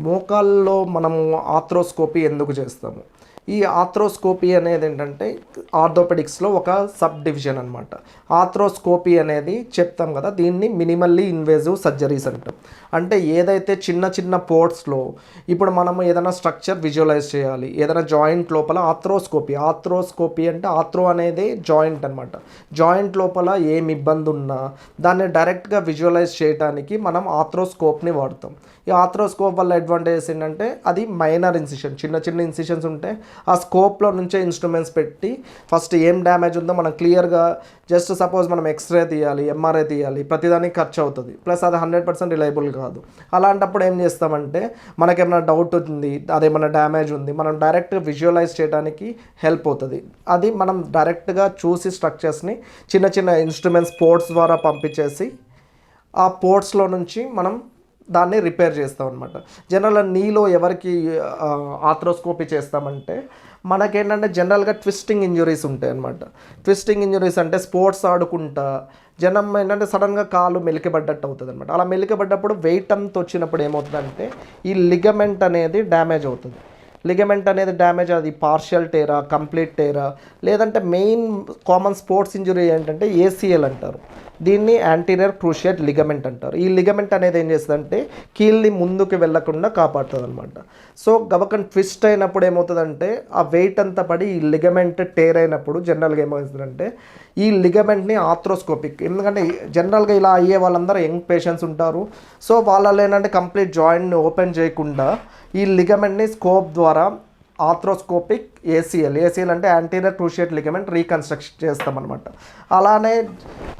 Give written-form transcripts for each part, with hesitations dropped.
మోకాల్లో మనము ఆర్థ్రోస్కోపీ ఎందుకు చేస్తాము? ఈ ఆర్థ్రోస్కోపీ అనేది ఏంటంటే ఆర్థోపెడిక్స్లో ఒక సబ్ డివిజన్ అనమాట. ఆర్థ్రోస్కోపీ అనేది చెప్తాం కదా, దీన్ని మినిమల్లీ ఇన్వేజివ్ సర్జరీస్ అంటాం. అంటే ఏదైతే చిన్న చిన్న పోర్ట్స్లో ఇప్పుడు మనము ఏదైనా స్ట్రక్చర్ విజువలైజ్ చేయాలి, ఏదైనా జాయింట్ లోపల ఆర్థ్రోస్కోపీ అంటే ఆర్థ్రో అనేది జాయింట్ అనమాట. జాయింట్ లోపల ఏమి ఇబ్బంది ఉన్నా దాన్ని డైరెక్ట్గా విజువలైజ్ చేయడానికి మనం ఆర్థ్రోస్కోప్ని వాడతాం. ఈ ఆర్థ్రోస్కోప్ వల్ల అడ్వాంటేజెస్ ఏంటంటే అది మైనర్ ఇన్సిషన్, చిన్న చిన్న ఇన్సిషన్స్ ఉంటే ఆ స్కోప్లో నుంచే ఇన్స్ట్రుమెంట్స్ పెట్టి ఫస్ట్ ఏం డ్యామేజ్ ఉందో మనం క్లియర్గా, జస్ట్ సపోజ్ మనం ఎక్స్రే తీయాలి, ఎంఆర్ఐ తీయాలి, ప్రతిదానికి ఖర్చు అవుతుంది, ప్లస్ అది 100% రిలయబుల్ కాదు. అలాంటప్పుడు ఏం చేస్తామంటే మనకేమైనా డౌట్ ఉంది, అదేమైనా డ్యామేజ్ ఉంది, మనం డైరెక్ట్గా విజువలైజ్ చేయడానికి హెల్ప్ అవుతుంది. అది మనం డైరెక్ట్గా చూసి స్ట్రక్చర్స్ని చిన్న చిన్న ఇన్స్ట్రుమెంట్స్ పోర్ట్స్ ద్వారా పంపించేసి ఆ పోర్ట్స్లో నుంచి మనం దాన్ని రిపేర్ చేస్తాం అనమాట. జనరల్గా నీలో ఎవరికి ఆర్థ్రోస్కోపీ చేస్తామంటే మనకేంటంటే జనరల్గా ట్విస్టింగ్ ఇంజురీస్ ఉంటాయి అనమాట. ట్విస్టింగ్ ఇంజురీస్ అంటే స్పోర్ట్స్ ఆడుకుంటా జనం ఏంటంటే సడన్గా కాలు మెలికబడ్డట్టు అవుతుంది అనమాట. అలా మెలికబడ్డప్పుడు వెయిట్ అంతా వచ్చినప్పుడు ఏమవుతుందంటే ఈ లిగమెంట్ అనేది డ్యామేజ్ అవుతుంది. లిగమెంట్ అనేది డ్యామేజ్, అది పార్షియల్ టేరా, కంప్లీట్ టేరా, లేదంటే మెయిన్ కామన్ స్పోర్ట్స్ ఇంజురీ ఏంటంటే ఏసీఎల్ అంటారు. దీన్ని యాంటీరియర్ క్రూషియేట్ లిగమెంట్ అంటారు. ఈ లిగమెంట్ అనేది ఏం చేస్తుందంటే కీల్ని ముందుకు వెళ్లకుండా కాపాడుతుంది అనమాట. సో గబకన్ ట్విస్ట్ అయినప్పుడు ఏమవుతుందంటే ఆ వెయిట్ అంతా పడి ఈ లిగమెంట్ టేర్ అయినప్పుడు జనరల్గా ఏమవుతుందంటే ఈ లిగమెంట్ని ఆర్థ్రోస్కోపిక్, ఎందుకంటే జనరల్గా ఇలా అయ్యే వాళ్ళందరూ యంగ్ పేషెంట్స్ ఉంటారు. సో వాళ్ళలో ఏంటంటే కంప్లీట్ జాయింట్ని ఓపెన్ చేయకుండా ఈ లిగమెంట్ని స్కోప్ ద్వారా ఆర్థ్రోస్కోపిక్ ఏసీఎల్ అంటే యాంటీరియర్ క్రూషియేట్ లిగమెంట్ రీకన్స్ట్రక్ట్ చేస్తామన్నమాట. అలానే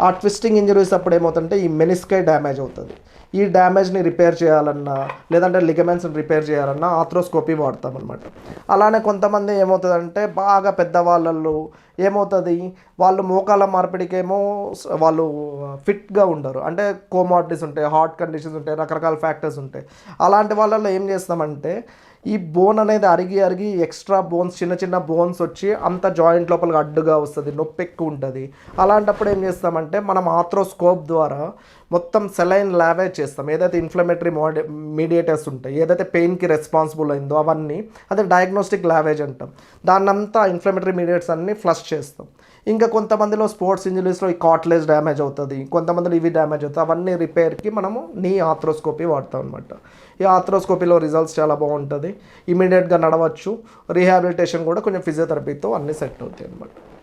ఆ ట్విస్టింగ్ ఇంజరీస్ అప్పుడు ఏమవుతుందంటే ఈ మెనిస్కై డ్యామేజ్ అవుతుంది. ఈ డ్యామేజ్ని రిపేర్ చేయాలన్నా లేదంటే లిగమెంట్స్ని రిపేర్ చేయాలన్నా ఆర్థ్రోస్కోపీ వాడతామన్నమాట. అలానే కొంతమంది ఏమవుతుందంటే బాగా పెద్దవాళ్ళు ఏమవుతుంది, వాళ్ళు మోకాళ్ళ మార్పిడికేమో వాళ్ళు ఫిట్గా ఉండరు, అంటే కోమార్బిడిటీస్ ఉంటాయి, హార్ట్ కండిషన్స్ ఉంటాయి, రకరకాల ఫ్యాక్టర్స్ ఉంటాయి. అలాంటి వాళ్ళల్లో ఏం చేస్తామంటే ఈ బోన్ అనేది అరిగి ఎక్స్ట్రా బోన్స్, చిన్న చిన్న బోన్స్ వచ్చి అంత జాయింట్ లోపలికి అడ్డుగా వస్తుంది, నొప్పి ఎక్కువ ఉంటుంది. అలాంటప్పుడు ఏం చేస్తామంటే మనం ఆర్థ్రోస్కోప్ ద్వారా మొత్తం సెలైన్ లావేజ్ చేస్తాం. ఏదైతే ఇన్ఫ్లమేటరీ మీడియేటర్స్ ఉంటాయి, ఏదైతే పెయిన్కి రెస్పాన్సిబుల్ అయిందో అవన్నీ, అదే డయాగ్నోస్టిక్ లావేజ్ అంటాం. దాన్నంతా ఇన్ఫ్లమేటరీ మీడియేటర్స్ అన్నీ ఫ్లష్ చేస్తాం. ఇంకా కొంతమందిలో స్పోర్ట్స్ ఇంజరీస్లో ఈ కార్టిలేజ్ డ్యామేజ్ అవుతుంది, కొంతమందిలో ఇవి డ్యామేజ్ అవుతుంది. అవన్నీ రిపేర్కి మనము నీ ఆర్థ్రోస్కోపీ వాడతాం అనమాట. ఈ ఆర్థ్రోస్కోపీలో రిజల్ట్స్ చాలా బాగుంటుంది, ఇమీడియట్గా నడవచ్చు. రీహాబిలిటేషన్ కూడా కొంచెం ఫిజియోథెరపీతో అన్నీ సెట్ అవుతాయి అనమాట.